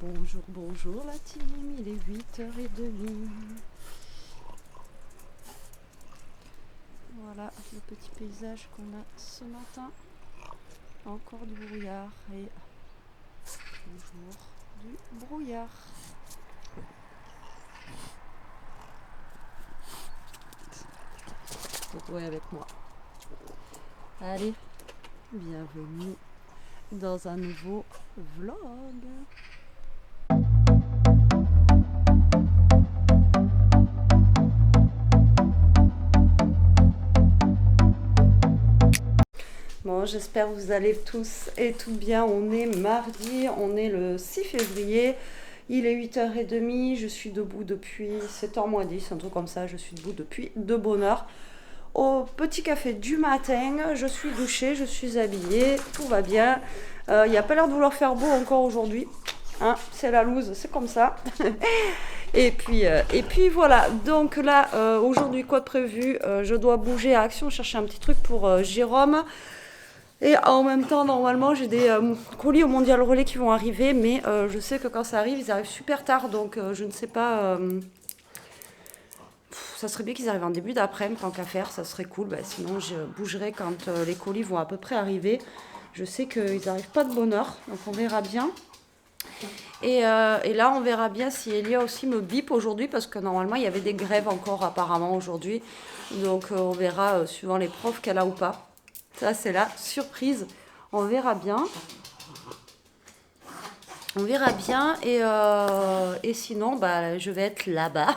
bonjour, bonjour la team, il est 8h30. Voilà le petit paysage qu'on a ce matin. Encore du brouillard et toujours du brouillard. Jouer avec moi. Allez, bienvenue dans un nouveau vlog. Bon, j'espère que vous allez tous et toutes bien. On est mardi, on est le 6 février. Il est 8h30, je suis debout depuis 7h moins 10, un truc comme ça. Je suis debout depuis de bonne heure. Au petit café du matin, je suis douchée, je suis habillée, tout va bien. Il n'y a pas l'air de vouloir faire beau encore aujourd'hui. Hein, c'est la loose, c'est comme ça. Et puis voilà, donc là, aujourd'hui, quoi de prévu, je dois bouger à Action, chercher un petit truc pour Jérôme. Et en même temps, normalement, j'ai des colis au Mondial Relais qui vont arriver, mais je sais que quand ça arrive, ils arrivent super tard, donc je ne sais pas... ça serait bien qu'ils arrivent en début d'après-midi, tant qu'à faire, ça serait cool. Bah, sinon, je bougerai quand les colis vont à peu près arriver. Je sais qu'ils n'arrivent pas de bonne heure, donc on verra bien. Et là, on verra bien si Elia aussi me bip aujourd'hui, parce que normalement, il y avait des grèves encore apparemment aujourd'hui. Donc, on verra, suivant les profs, qu'elle a ou pas. Ça, c'est la surprise. On verra bien. On verra bien. Et sinon, bah, je vais être là-bas.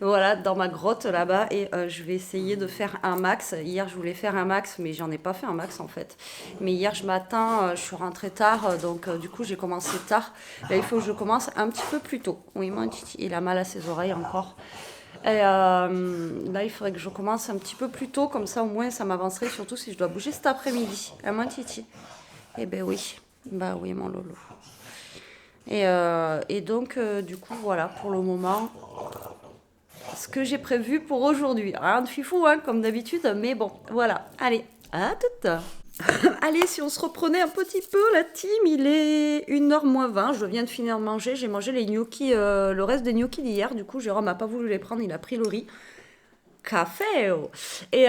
Voilà, dans ma grotte là-bas. Et je vais essayer de faire un max. Hier, je voulais faire un max, mais j'en ai pas fait un max en fait. Mais hier, je suis rentrée tard. Donc, du coup, j'ai commencé tard. Là, il faut que je commence un petit peu plus tôt. Oui, mon titi, il a mal à ses oreilles encore. Et là, il faudrait que je commence un petit peu plus tôt, comme ça au moins ça m'avancerait, surtout si je dois bouger cet après-midi. À mon titi. Eh ben oui, bah oui, mon loulou. Et donc, du coup, voilà, pour le moment, ce que j'ai prévu pour aujourd'hui. Rien de fifou, hein, comme d'habitude, mais bon, voilà. Allez, à tout. Allez, si on se reprenait un petit peu, la team, il est 1h moins 20. Je viens de finir de manger. J'ai mangé les gnocchis, le reste des gnocchis d'hier. Du coup, Jérôme n'a pas voulu les prendre. Il a pris le riz. Café. Oh. Et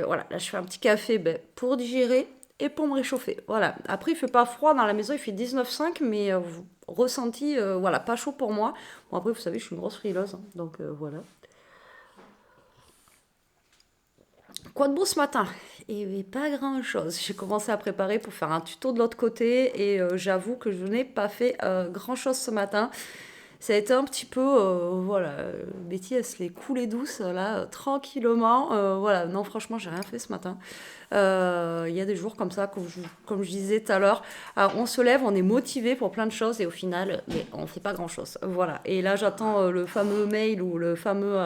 voilà, là, je fais un petit café pour digérer et pour me réchauffer. Voilà. Après, il fait pas froid dans la maison. Il fait 19,5, mais ressenti, voilà, pas chaud pour moi. Bon, après, vous savez, je suis une grosse frileuse. Hein, donc, voilà. Quoi de beau ce matin? Et pas grand chose. J'ai commencé à préparer pour faire un tuto de l'autre côté et j'avoue que je n'ai pas fait grand chose ce matin. Ça a été un petit peu, voilà, Betty elle se l'est coulée douce là, tranquillement. Voilà, non franchement j'ai rien fait ce matin. Il y a des jours comme ça, comme je disais tout à l'heure, on se lève, on est motivé pour plein de choses et au final, mais on fait pas grand chose. Voilà, et là j'attends le fameux mail ou le fameux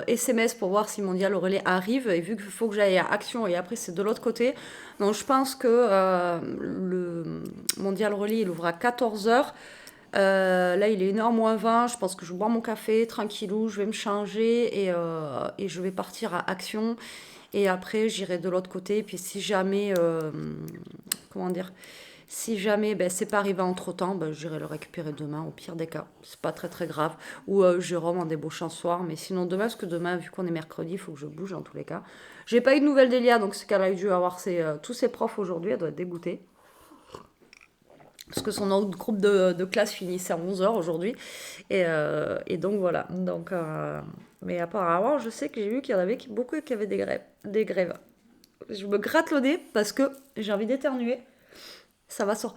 SMS pour voir si Mondial Relais arrive. Et vu qu'il faut que j'aille à Action et après c'est de l'autre côté. Donc je pense que le Mondial Relais il ouvre à 14h. Là il est 1h moins 20. Je pense que je bois mon café tranquillou. Je vais me changer et je vais partir à Action. Et après j'irai de l'autre côté. Et puis si jamais... comment dire, si jamais c'est pas arrivé entre temps, j'irai le récupérer demain, au pire des cas. C'est pas très très grave. Ou Jérôme en débauchant ce soir. Mais sinon demain, parce que demain, vu qu'on est mercredi, il faut que je bouge en tous les cas. J'ai pas eu de nouvelles d'Elia, donc c'est qu'elle a dû avoir tous ses profs aujourd'hui. Elle doit être dégoûtée. Parce que son autre groupe de classe finissait à 11h aujourd'hui. Et donc voilà. Donc, mais apparemment, je sais que j'ai vu qu'il y en avait beaucoup qui avaient des grèves. Je me gratte le nez parce que j'ai envie d'éternuer. Ça va sur...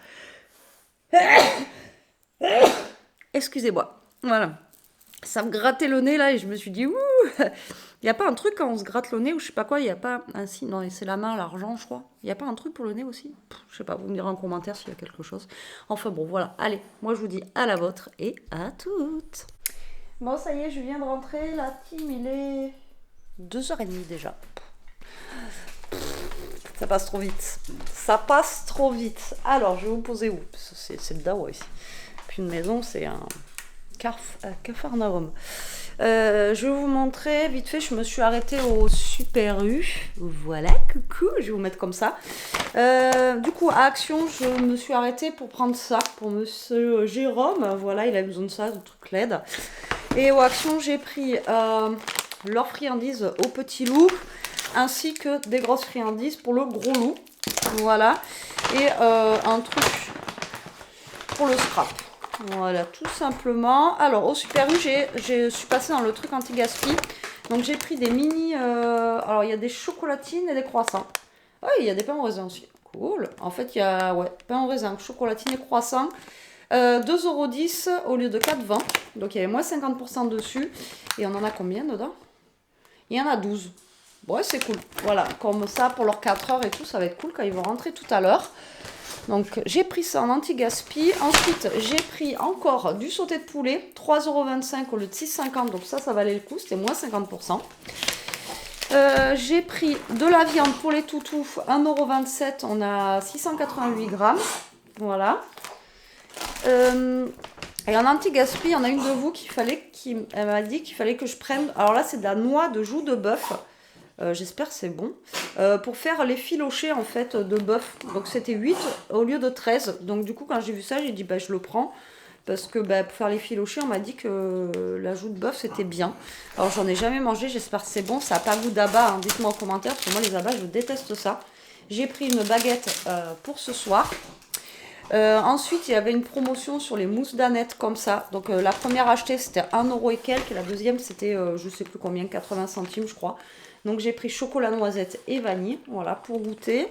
Excusez-moi. Voilà. Ça me grattait le nez là et je me suis dit, ouh, il n'y a pas un truc quand on se gratte le nez ou je sais pas quoi, il n'y a pas... Ah si, non, c'est la main, l'argent, je crois. Il n'y a pas un truc pour le nez aussi? Je sais pas, vous me direz en commentaire s'il y a quelque chose. Enfin bon, voilà. Allez, moi je vous dis à la vôtre et à toutes. Bon, ça y est, je viens de rentrer. La team, il est 2h30 déjà. Ça passe trop vite. Ça passe trop vite. Alors, je vais vous poser où? C'est le dawa ici. Puis une maison, c'est Capharnaüm. Je vais vous montrer vite fait, je me suis arrêtée au Super U. Voilà, coucou, je vais vous mettre comme ça. Du coup, à Action, je me suis arrêtée pour prendre ça pour monsieur Jérôme. Voilà, il a besoin de ça, de trucs LED. Et au Action, j'ai pris leurs friandises au petit loup, ainsi que des grosses friandises pour le gros loup. Voilà. Et un truc pour le scrap. Voilà, tout simplement. Alors, au Super U, je suis passée dans le truc anti-gaspi. Donc, j'ai pris des mini... alors, il y a des chocolatines et des croissants. Ah, il y a des pains au raisin aussi. Cool. En fait, il y a pain au raisin, chocolatine et croissant. 2,10 € au lieu de 4,20 €. Donc, il y avait moins 50% dessus. Et on en a combien dedans? Il y en a 12. Ouais, c'est cool. Voilà, comme ça, pour leurs 4 heures et tout, ça va être cool quand ils vont rentrer tout à l'heure. Donc j'ai pris ça en anti-gaspi. Ensuite j'ai pris encore du sauté de poulet, 3,25 € au lieu de 6,50 €. Donc ça valait le coup, c'était moins 50%. J'ai pris de la viande pour les toutous, 1,27 €. On a 688 grammes. Voilà. Et en anti-gaspi, il y en a une de vous elle m'a dit qu'il fallait que je prenne. Alors là, c'est de la noix de joue de bœuf. J'espère que c'est bon. Pour faire les filochés en fait de bœuf. Donc c'était 8 au lieu de 13. Donc du coup quand j'ai vu ça, j'ai dit bah je le prends. Parce que pour faire les filochés, on m'a dit que la joue de bœuf c'était bien. Alors j'en ai jamais mangé, j'espère que c'est bon. Ça n'a pas goût d'abat, hein. Dites-moi en commentaire, parce que moi les abats je déteste ça. J'ai pris une baguette pour ce soir. Ensuite, il y avait une promotion sur les mousses d'aneth comme ça. Donc la première achetée c'était 1 € et quelques. Et la deuxième c'était je sais plus combien, 80 centimes je crois. Donc j'ai pris chocolat noisette et vanille, voilà, pour goûter.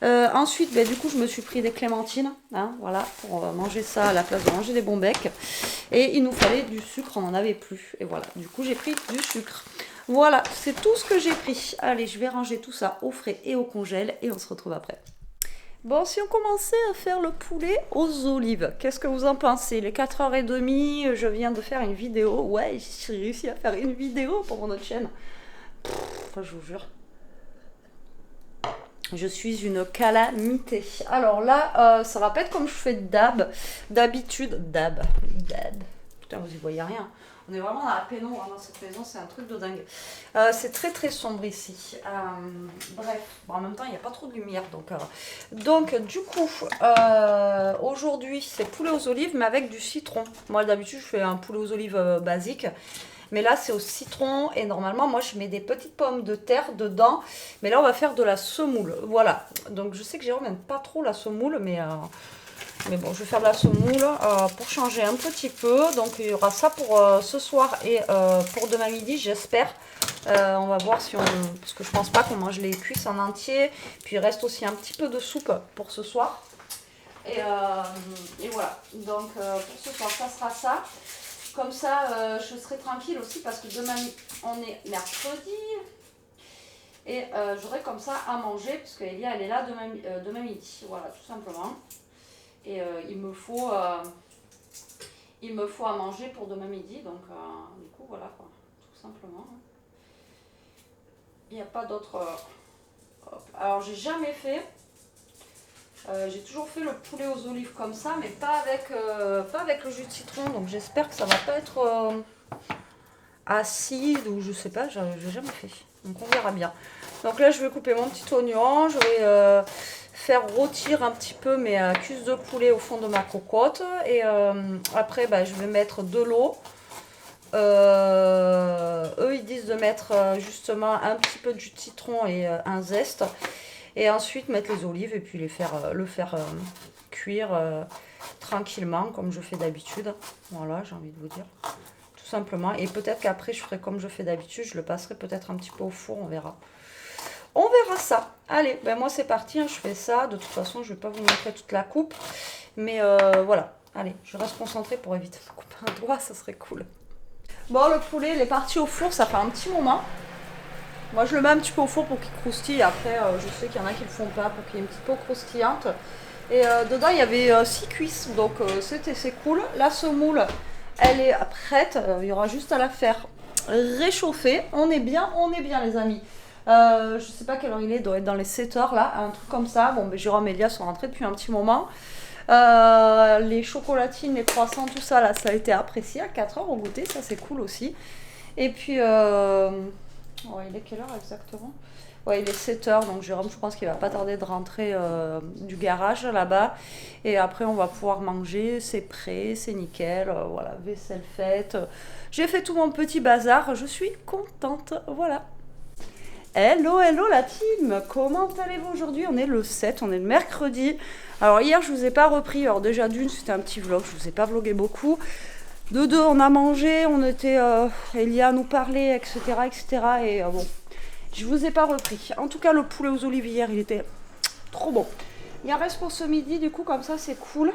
Ensuite, du coup, je me suis pris des clémentines, hein, voilà, pour manger ça à la place de manger des bons becs. Et il nous fallait du sucre, on n'en avait plus. Et voilà, du coup, j'ai pris du sucre. Voilà, c'est tout ce que j'ai pris. Allez, je vais ranger tout ça au frais et au congèle et on se retrouve après. Bon, si on commençait à faire le poulet aux olives, qu'est-ce que vous en pensez? Les 4h30, je viens de faire une vidéo. Ouais, j'ai réussi à faire une vidéo pour mon autre chaîne. Enfin, je vous jure. Je suis une calamité. Alors là, ça va pas être comme je fais d'habitude. Dab. Putain, vous y voyez rien. On est vraiment dans la pénombre dans cette maison, c'est un truc de dingue. C'est très très sombre ici. Bref, bon, en même temps, il n'y a pas trop de lumière. Donc du coup, aujourd'hui, c'est poulet aux olives, mais avec du citron. Moi, d'habitude, je fais un poulet aux olives basique. Mais là, c'est au citron et normalement, moi, je mets des petites pommes de terre dedans. Mais là, on va faire de la semoule. Voilà. Donc, je sais que Jérôme n'aime pas trop la semoule, mais bon, je vais faire de la semoule pour changer un petit peu. Donc, il y aura ça pour ce soir et pour demain midi, j'espère. On va voir si on... Parce que je pense pas qu'on mange les cuisses en entier. Puis, il reste aussi un petit peu de soupe pour ce soir. Et voilà. Donc, pour ce soir, ça sera ça. Comme ça, je serai tranquille aussi parce que demain, on est mercredi. Et j'aurai comme ça à manger parce qu'Elia, elle est là demain midi. Voilà, tout simplement. Et il me faut à manger pour demain midi. Donc, du coup, voilà, quoi. Tout simplement. Il n'y a pas d'autre... Alors, j'ai jamais fait... j'ai toujours fait le poulet aux olives comme ça, mais pas avec le jus de citron. Donc j'espère que ça va pas être acide ou je sais pas, j'ai jamais fait. Donc on verra bien. Donc là je vais couper mon petit oignon, je vais faire rôtir un petit peu mes cuisses de poulet au fond de ma cocotte. Et après je vais mettre de l'eau. Eux ils disent de mettre justement un petit peu de jus de citron et un zeste. Et ensuite mettre les olives et puis le faire cuire tranquillement comme je fais d'habitude. Voilà, j'ai envie de vous dire. Tout simplement. Et peut-être qu'après je ferai comme je fais d'habitude. Je le passerai peut-être un petit peu au four, on verra. On verra ça. Allez, moi c'est parti, hein, je fais ça. De toute façon, je ne vais pas vous montrer toute la coupe. Mais voilà. Allez, je reste concentrée pour éviter de couper un doigt, ça serait cool. Bon, le poulet, il est parti au four, ça fait un petit moment. Moi je le mets un petit peu au four pour qu'il croustille. Après je sais qu'il y en a qui le font pas pour qu'il y ait une petite peau croustillante. Et dedans il y avait 6 cuisses. Donc c'est cool. La semoule elle est prête. Il y aura juste à la faire réchauffer. On est bien les amis. Je sais pas quelle heure il doit être dans les 7 heures là, un truc comme ça. Bon, ben, Jérôme et Elia sont rentrés depuis un petit moment. Les chocolatines, les croissants, tout ça là, ça a été apprécié à 4 heures au goûter, ça c'est cool aussi. Et puis, il est quelle heure exactement? Ouais, il est 7 heures, donc Jérôme, je pense qu'il va pas tarder de rentrer du garage là-bas. Et après, on va pouvoir manger, c'est prêt, c'est nickel, voilà, vaisselle faite. J'ai fait tout mon petit bazar, je suis contente, voilà. Hello, hello la team, comment allez-vous aujourd'hui? On est le 7, on est le mercredi. Alors hier, je vous ai pas repris, alors déjà d'une, c'était un petit vlog, je vous ai pas vlogué beaucoup. De deux, on a mangé, on était, Elia nous parlait, etc., etc. Et bon, je vous ai pas repris. En tout cas, le poulet aux olives hier, il était trop bon. Il en reste pour ce midi, du coup, comme ça, c'est cool.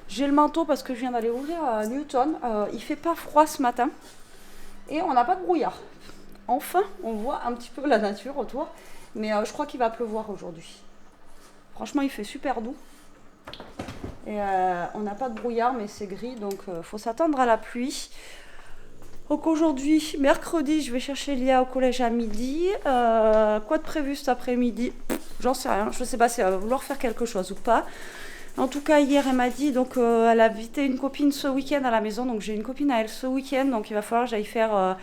J'ai le manteau parce que je viens d'aller ouvrir Newton. Il fait pas froid ce matin. Et on n'a pas de brouillard. Enfin, on voit un petit peu la nature autour. Mais je crois qu'il va pleuvoir aujourd'hui. Franchement, il fait super doux. Et on n'a pas de brouillard, mais c'est gris, donc faut s'attendre à la pluie. Donc aujourd'hui, mercredi, je vais chercher Lia au collège à midi. Quoi de prévu cet après-midi? J'en sais rien, je ne sais pas si elle va vouloir faire quelque chose ou pas. En tout cas, hier, elle m'a dit, donc elle a invité une copine ce week-end à la maison. Donc j'ai une copine à elle ce week-end, donc il va falloir que j'aille faire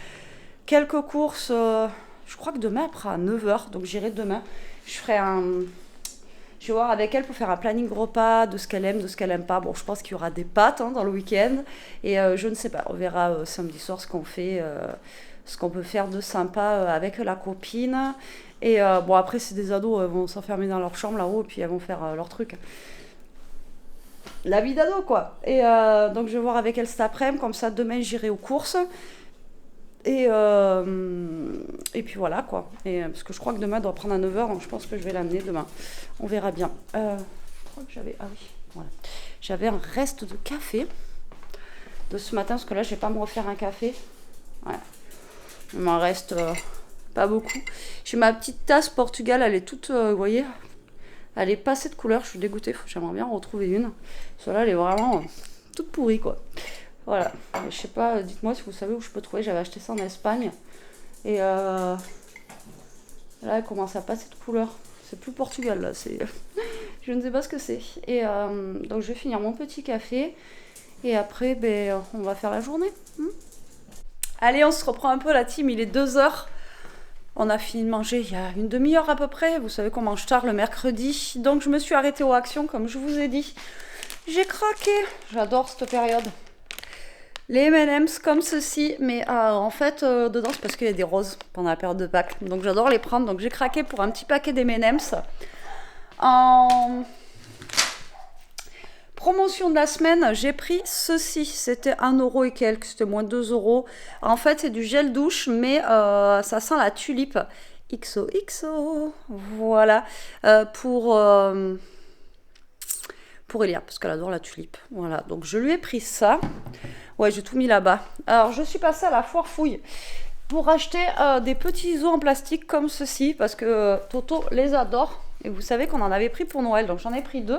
quelques courses. Je crois que demain, elle prend à 9 h, donc j'irai demain. Je vais voir avec elle pour faire un planning repas de ce qu'elle aime, de ce qu'elle aime pas. Bon, je pense qu'il y aura des pâtes dans le week-end. Et je ne sais pas, on verra samedi soir ce qu'on fait, ce qu'on peut faire de sympa avec la copine. Et bon, après, c'est des ados, elles vont s'enfermer dans leur chambre là-haut et puis elles vont faire leur truc. La vie d'ado, quoi. Et donc, je vais voir avec elle cet après-midi. Comme ça, demain, j'irai aux courses. Et puis voilà quoi. Parce que je crois que demain elle doit prendre à 9 h, donc je pense que je vais l'amener demain. On verra bien. Je crois que j'avais. Ah oui, voilà. J'avais un reste de café de ce matin, parce que là je vais pas me refaire un café. Ouais. Il m'en reste pas beaucoup. J'ai ma petite tasse Portugal, elle est toute, vous voyez, elle est passée de couleur, je suis dégoûtée, j'aimerais bien en retrouver une. Celle-là elle est vraiment toute pourrie quoi. Voilà, je sais pas, dites-moi si vous savez où je peux trouver, j'avais acheté ça en Espagne. Et là, elle commence à passer de couleur. C'est plus Portugal, là, c'est... je ne sais pas ce que c'est. Et donc, je vais finir mon petit café. Et après, ben, on va faire la journée. Allez, on se reprend un peu, la team, il est 2 h. On a fini de manger il y a une demi-heure à peu près. Vous savez qu'on mange tard le mercredi. Donc, je me suis arrêtée aux actions, comme je vous ai dit. J'ai craqué. J'adore cette période. Les M&M's comme ceci, mais en fait, dedans, c'est parce qu'il y a des roses pendant la période de Pâques. Donc, j'adore les prendre. Donc, j'ai craqué pour un petit paquet d'M&M's. En promotion de la semaine, j'ai pris ceci. C'était 1 € et quelques, c'était moins 2 €. En fait, c'est du gel douche, mais ça sent la tulipe. XOXO. Voilà. Pour Elia, parce qu'elle adore la tulipe. Voilà. Donc, je lui ai pris ça. Ouais, j'ai tout mis là-bas. Alors, je suis passée à la foire fouille pour acheter des petits ISO en plastique comme ceci, parce que Toto les adore. Et vous savez qu'on en avait pris pour Noël, donc j'en ai pris 2.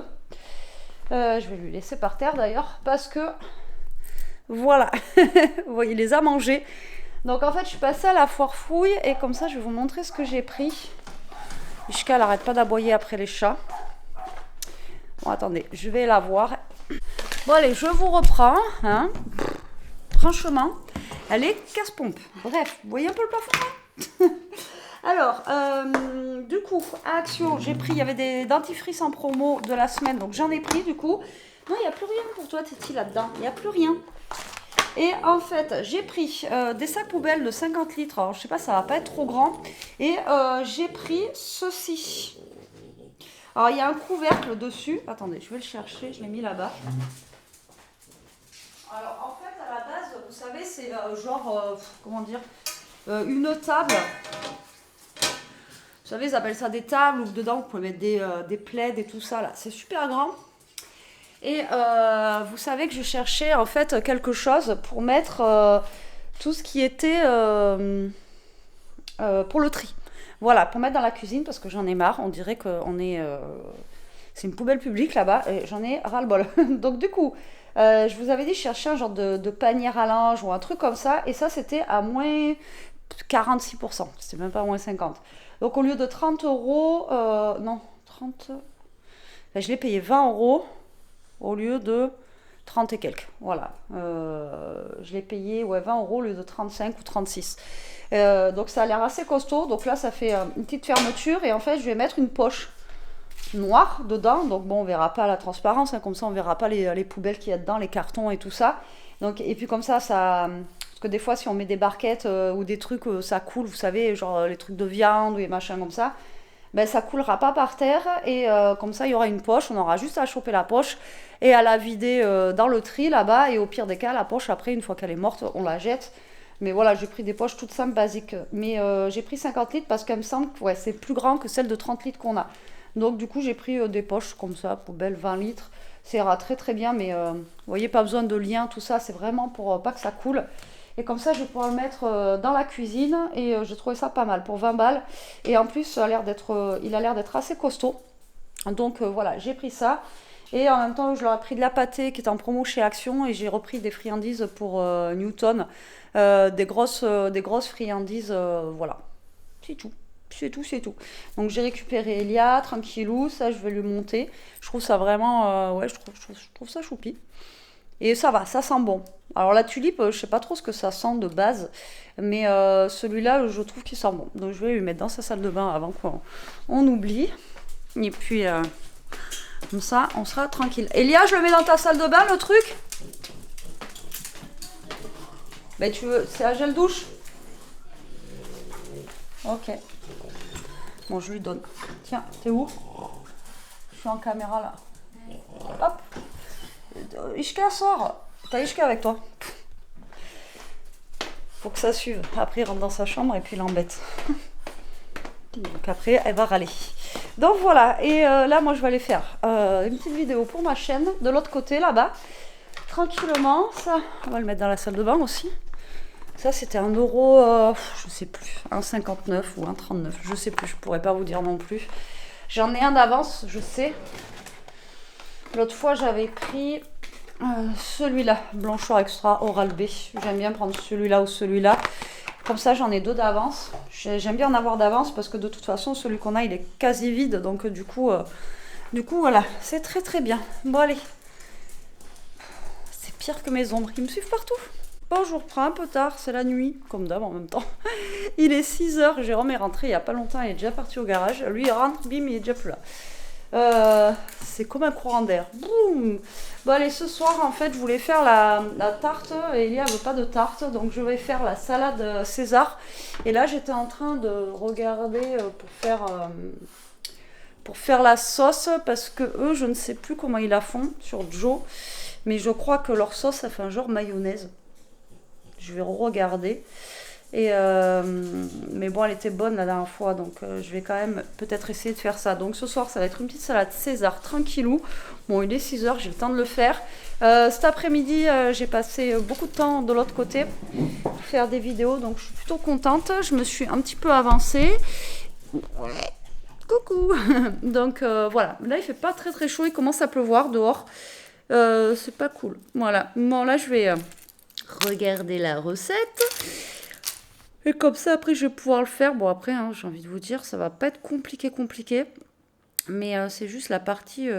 Je vais lui laisser par terre d'ailleurs, parce que voilà, vous voyez, il les a mangés. Donc en fait, je suis passée à la foire fouille, et comme ça, je vais vous montrer ce que j'ai pris. Ishka, elle n'arrête pas d'aboyer après les chats. Bon, attendez, je vais la voir. Bon allez, je vous reprends, hein. Franchement, elle est casse-pompe. Bref, vous voyez un peu le plafond. Alors, du coup, à Action, j'ai pris, il y avait des dentifrices en promo de la semaine, donc j'en ai pris du coup. Non, il n'y a plus rien pour toi, Titi, là-dedans. Il n'y a plus rien. Et en fait, j'ai pris des sacs poubelles de 50 litres. Alors, je sais pas, ça va pas être trop grand. Et j'ai pris ceci. Alors, il y a un couvercle dessus. Attendez, je vais le chercher, je l'ai mis là-bas. Alors, en fait, à la base, vous savez, c'est genre, comment dire, une table. Vous savez, ils appellent ça des tables, où dedans, vous pouvez mettre des plaids et tout ça, là. C'est super grand. Et vous savez que je cherchais, en fait, quelque chose pour mettre tout ce qui était pour le tri. Voilà, pour mettre dans la cuisine, parce que j'en ai marre. On dirait qu'on est... c'est une poubelle publique, là-bas, et j'en ai ras-le-bol. Donc, du coup... je vous avais dit, je cherchais un genre de panière à linge ou un truc comme ça. Et ça, c'était à moins 46%. C'était même pas moins 50. Donc au lieu de 30 euros, non, 30. Ben, je l'ai payé 20 euros au lieu de 30 et quelques. Voilà. Je l'ai payé 20 euros au lieu de 35 ou 36. Donc ça a l'air assez costaud. Donc là, ça fait une petite fermeture. Et en fait, je vais mettre une poche noire dedans. Donc bon, on verra pas la transparence. Hein, comme ça, on verra pas les poubelles qu'il y a dedans, les cartons et tout ça. Donc, et puis comme ça, parce que des fois, si on met des barquettes ou des trucs, ça coule, vous savez, genre les trucs de viande ou les machins comme ça, ben ça coulera pas par terre et comme ça, il y aura une poche, on aura juste à choper la poche et à la vider dans le tri là-bas et au pire des cas, la poche, après, une fois qu'elle est morte, on la jette. Mais voilà, j'ai pris des poches toutes simples, basiques. Mais j'ai pris 50 litres parce qu'elle me semble que c'est plus grand que celle de 30 litres qu'on a. Donc du coup, j'ai pris des poches comme ça, poubelle 20 litres. Ça ira très très bien, mais vous voyez, pas besoin de lien, tout ça, c'est vraiment pour pas que ça coule. Et comme ça, je vais pouvoir le mettre dans la cuisine et j'ai trouvé ça pas mal pour 20 balles. Et en plus, il a l'air d'être assez costaud. Donc voilà, j'ai pris ça. Et en même temps, je leur ai pris de la pâtée qui est en promo chez Action et j'ai repris des friandises pour Newton. Des grosses friandises, voilà. C'est tout. C'est tout, c'est tout. Donc j'ai récupéré Elia, tranquillou, ça je vais lui monter. Je trouve ça vraiment, je trouve ça choupi. Et ça va, ça sent bon. Alors la tulipe, je sais pas trop ce que ça sent de base, mais celui-là, je trouve qu'il sent bon. Donc je vais lui mettre dans sa salle de bain avant qu'on oublie. Et puis, comme ça, on sera tranquille. Elia, je le mets dans ta salle de bain, le truc? Ben tu veux, c'est à gel douche? Ok. Bon, je lui donne. Tiens, t'es où? Je suis en caméra là. Hop. Ishka sort. T'as Ishka avec toi. Faut que ça suive. Après, il rentre dans sa chambre et puis il l'embête. Donc après, elle va râler. Donc voilà. Et là, moi, je vais aller faire une petite vidéo pour ma chaîne. De l'autre côté, là-bas. Tranquillement. Ça, on va le mettre dans la salle de bain aussi. Ça, c'était 1 euro, je sais plus, 1,59 ou 1,39, je sais plus, je pourrais pas vous dire non plus. J'en ai un d'avance, je sais. L'autre fois, j'avais pris celui-là, Blanchard Extra Oral-B. J'aime bien prendre celui-là ou celui-là. Comme ça, j'en ai 2 d'avance. J'aime bien en avoir d'avance parce que de toute façon, celui qu'on a, il est quasi vide. Donc, du coup, voilà, c'est très très bien. Bon, allez. C'est pire que mes ombres, ils me suivent partout. Bon, je vous reprends un peu tard, c'est la nuit, comme d'hab en même temps. Il est 6h, Jérôme est rentré il n'y a pas longtemps, il est déjà parti au garage. Lui, il rentre, bim, il est déjà plus là. C'est comme un courant d'air. Boum. Bon, allez, ce soir, en fait, je voulais faire la tarte, et il n'y avait pas de tarte, donc je vais faire la salade César. Et là, j'étais en train de regarder pour faire la sauce, parce que eux, je ne sais plus comment ils la font sur Joe, mais je crois que leur sauce, ça fait un genre mayonnaise. Je vais regarder. Mais bon, elle était bonne la dernière fois, donc je vais quand même peut-être essayer de faire ça. Donc ce soir, ça va être une petite salade César, tranquillou. Bon, il est 6h, j'ai le temps de le faire. Cet après-midi, j'ai passé beaucoup de temps de l'autre côté pour faire des vidéos, donc je suis plutôt contente. Je me suis un petit peu avancée. Coucou. Donc voilà, là il fait pas très très chaud, il commence à pleuvoir dehors. C'est pas cool. Voilà, bon là je vais regarder la recette. Et comme ça, après, je vais pouvoir le faire. Bon, après, hein, j'ai envie de vous dire, ça va pas être compliqué. Mais c'est juste la partie...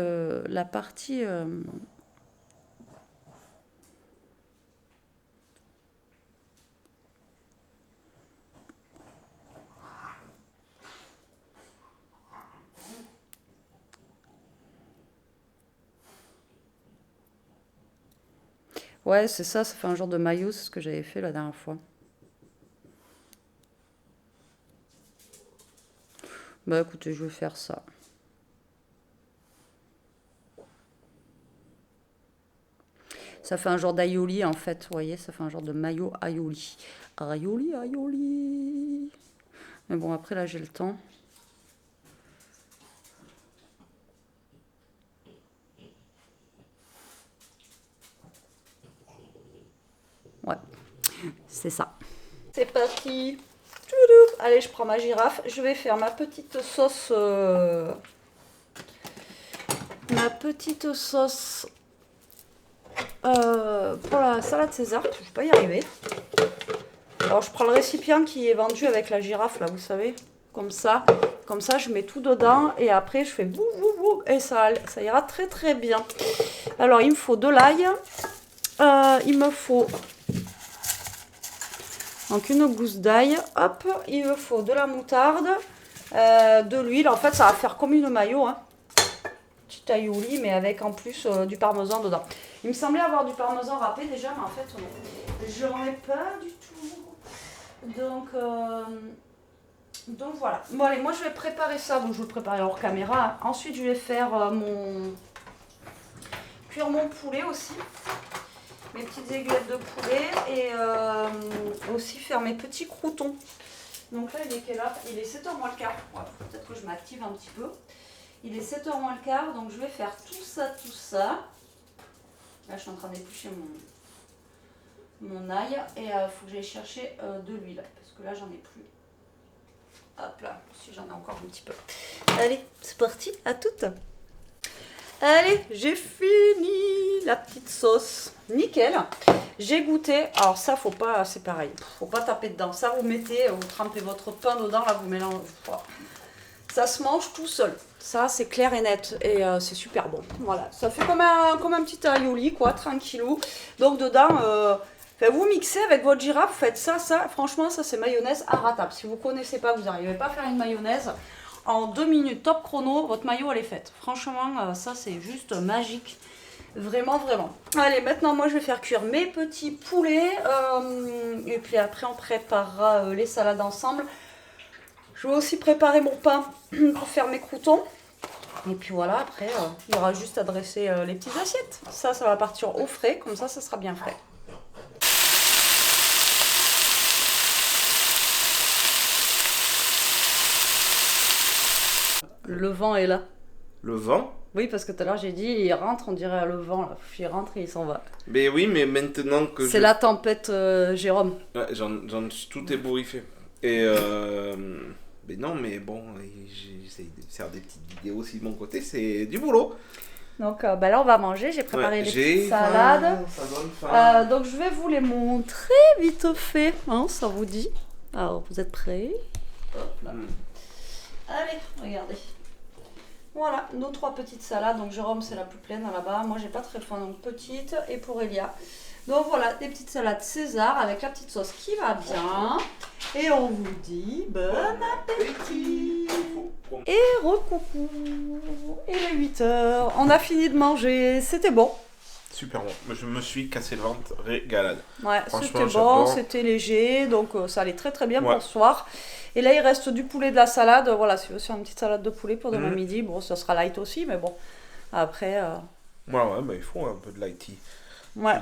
Ouais, c'est ça, ça fait un genre de maillot, c'est ce que j'avais fait la dernière fois. Bah écoutez, je vais faire ça. Ça fait un genre d'aioli en fait, vous voyez, ça fait un genre de maillot aioli. Aioli. Mais bon, après là, j'ai le temps. Ouais, c'est ça. C'est parti. Allez, je prends ma girafe. Je vais faire ma petite sauce. Pour la salade César. Je vais pas y arriver. Alors je prends le récipient qui est vendu avec la girafe là, vous savez, comme ça. Comme ça, je mets tout dedans et après je fais bou bou bou et ça ira très très bien. Alors il me faut de l'ail, il me faut donc une gousse d'ail, hop, il me faut de la moutarde, de l'huile. En fait, ça va faire comme une mayo, hein. Petit aioli, mais avec en plus du parmesan dedans. Il me semblait avoir du parmesan râpé déjà, mais en fait non. Je n'en ai pas du tout. Donc voilà. Bon allez, moi je vais préparer ça. Donc je vais le préparer hors caméra. Ensuite je vais faire cuire mon poulet aussi. Mes petites aiguillettes de poulet et aussi faire mes petits croûtons. Donc là il est quelle heure? Il est 7h moins le quart. Ouais, peut-être que je m'active un petit peu. Il est 7h moins le quart, donc je vais faire tout ça. Là je suis en train d'éplucher mon ail et il faut que j'aille chercher de l'huile parce que là j'en ai plus. Hop là, si j'en ai encore un petit peu. Allez, c'est parti, à toutes. Allez, j'ai fini la petite sauce. Nickel. J'ai goûté. Alors ça, faut pas, c'est pareil. Faut pas taper dedans. Ça, vous mettez, vous trempez votre pain dedans, là, vous mélangez. Ça se mange tout seul. Ça, c'est clair et net. Et c'est super bon. Voilà. Ça fait comme un petit aioli, quoi, tranquillou. Donc dedans, vous mixez avec votre girafe, vous faites ça. Franchement, ça, c'est mayonnaise inratable. Si vous ne connaissez pas, vous n'arrivez pas à faire une mayonnaise. En 2 minutes, top chrono, votre mayo, elle est faite. Franchement, ça, c'est juste magique. Vraiment, vraiment. Allez, maintenant, moi, je vais faire cuire mes petits poulets. Et puis après, on préparera les salades ensemble. Je vais aussi préparer mon pain pour faire mes croûtons. Et puis voilà, après, il y aura juste à dresser les petites assiettes. Ça va partir au frais. Comme ça sera bien frais. Le vent est là. Le vent? Oui, parce que tout à l'heure j'ai dit, il rentre, on dirait le vent là. Il rentre et il s'en va. Mais oui, mais maintenant que c'est la tempête Jérôme. Ouais, j'en suis tout ébouriffé. Et mais non, mais bon, j'essaie de faire des petites vidéos aussi de mon côté, c'est du boulot. Donc là on va manger, j'ai préparé les petites salades. Ça donne faim. Donc je vais vous les montrer vite fait, hein, ça vous dit. Alors vous êtes prêts? Hop là. Allez, regardez. Voilà, nos 3 petites salades. Donc Jérôme, c'est la plus pleine là-bas. Moi, j'ai pas très faim, donc petite. Et pour Elia. Donc voilà, des petites salades César avec la petite sauce qui va bien. Et on vous dit bon appétit. Et recoucou. Il est 8h. On a fini de manger. C'était bon. Super bon. Je me suis cassé le ventre, régalade. Ouais, c'était bon, c'était léger. Donc ça allait très très bien pour ce soir. Et là, il reste du poulet, de la salade. Voilà, si vous faire une petite salade de poulet pour demain midi. Bon, ça sera light aussi, mais bon. Après... Ouais, bah, il faut un peu de lighty. Ouais,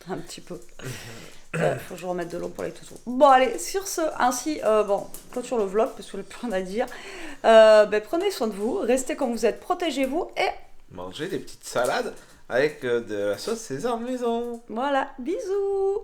un petit peu. Faut que je remette de l'eau pour les toutous. Bon, allez, sur ce, ainsi, clôture le vlog, parce que je n'ai plus rien à dire. Prenez soin de vous, restez comme vous êtes, protégez-vous et... Mangez des petites salades avec de la sauce César maison. Voilà, bisous.